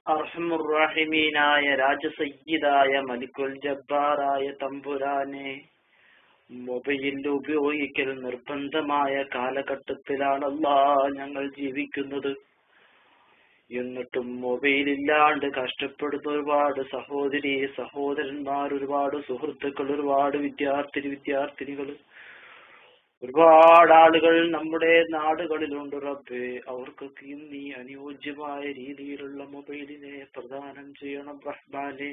അർഹമുർറഹിമീനായ രാജസയ്യിദായ മലിക്കുൽ ജബ്ബാറായ തമ്പുരാനെ, മൊബൈൽ ഉപയോഗിക്കൽ നിർബന്ധമായ കാലഘട്ടത്തിലാണല്ലാ ഞങ്ങൾ ജീവിക്കുന്നത്. എന്നിട്ടും മൊബൈലില്ലാണ്ട് കഷ്ടപ്പെടുന്ന ഒരുപാട് സഹോദരി സഹോദരന്മാർ, ഒരുപാട് സുഹൃത്തുക്കൾ, ഒരുപാട് വിദ്യാർത്ഥിനികൾ, ഒരുപാട് ആളുകൾ നമ്മുടെ നാടുകളിലുണ്ട് റബ്ബേ. അവർക്കൊക്കെ നീ അനുയോജ്യമായ രീതിയിലുള്ള മൊബൈലിനെ പ്രദാനം ചെയ്യണം റഹ്മാനെ.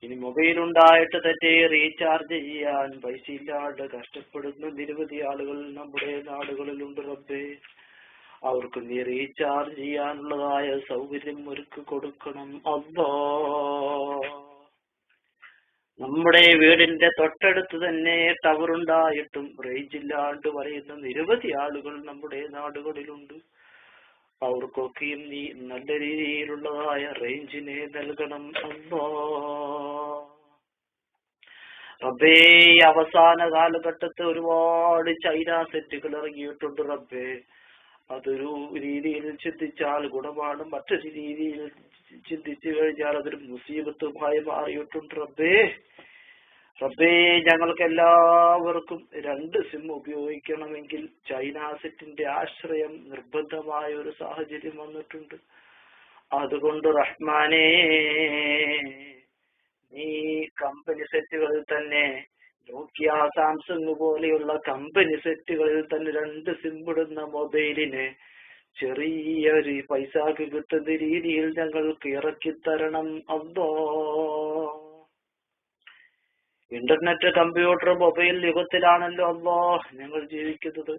ഇനി മൊബൈൽ ഉണ്ടായിട്ട് തെറ്റേ റീചാർജ് ചെയ്യാൻ പൈസ ഇല്ലാണ്ട് കഷ്ടപ്പെടുന്ന നിരവധി ആളുകൾ നമ്മുടെ നാടുകളിലുണ്ട് റബ്ബേ. അവർക്ക് നീ റീചാർജ് ചെയ്യാനുള്ളതായ സൗകര്യം ഒരുക്കി കൊടുക്കണം അല്ലാ. നമ്മുടെ വീടിന്റെ തൊട്ടടുത്ത് തന്നെ ടവർ ഉണ്ടായിട്ടും റേഞ്ച് ഇല്ലാണ്ട് പറയുന്ന നിരവധി ആളുകൾ നമ്മുടെ നാടുകളിലുണ്ട്. അവർക്കൊക്കെയും നീ നല്ല രീതിയിലുള്ളതായ റേഞ്ചിനെ നൽകണം അല്ലാ. റബ്ബേ, അവസാന കാലഘട്ടത്ത് ഒരുപാട് ചൈന സെറ്റുകൾ ഇറങ്ങിയിട്ടുണ്ട് റബ്ബേ. അതൊരു രീതിയിൽ ചിന്തിച്ചാൽ ഗുണമാണ്, മറ്റൊരു രീതിയിൽ ചിന്തിച്ചു കഴിഞ്ഞാൽ അതൊരു മുസീബത്തുമായി മാറിയിട്ടുണ്ട് റബ്ബേ. റബ്ബേ, ഞങ്ങൾക്ക് എല്ലാവർക്കും 2 സിം ഉപയോഗിക്കണമെങ്കിൽ ചൈന സെറ്റിന്റെ ആശ്രയം നിർബന്ധമായ ഒരു സാഹചര്യം വന്നിട്ടുണ്ട്. അതുകൊണ്ട് റഹ്മാനേ, നീ കമ്പനി സെറ്റുകളിൽ തന്നെ, നോക്കിയ സാംസങ് പോലെയുള്ള കമ്പനി സെറ്റുകളിൽ തന്നെ 2 സിം ഇടുന്ന മൊബൈലിന് ചെറിയൊരു പൈസക്ക് കിട്ടുന്ന രീതിയിൽ ഞങ്ങൾക്ക് ഇറക്കിത്തരണം അല്ലാ. ഇന്റർനെറ്റ്, കമ്പ്യൂട്ടർ, മൊബൈൽ യുഗത്തിലാണല്ലോ അല്ലാ ഞങ്ങൾ ജീവിക്കുന്നത്.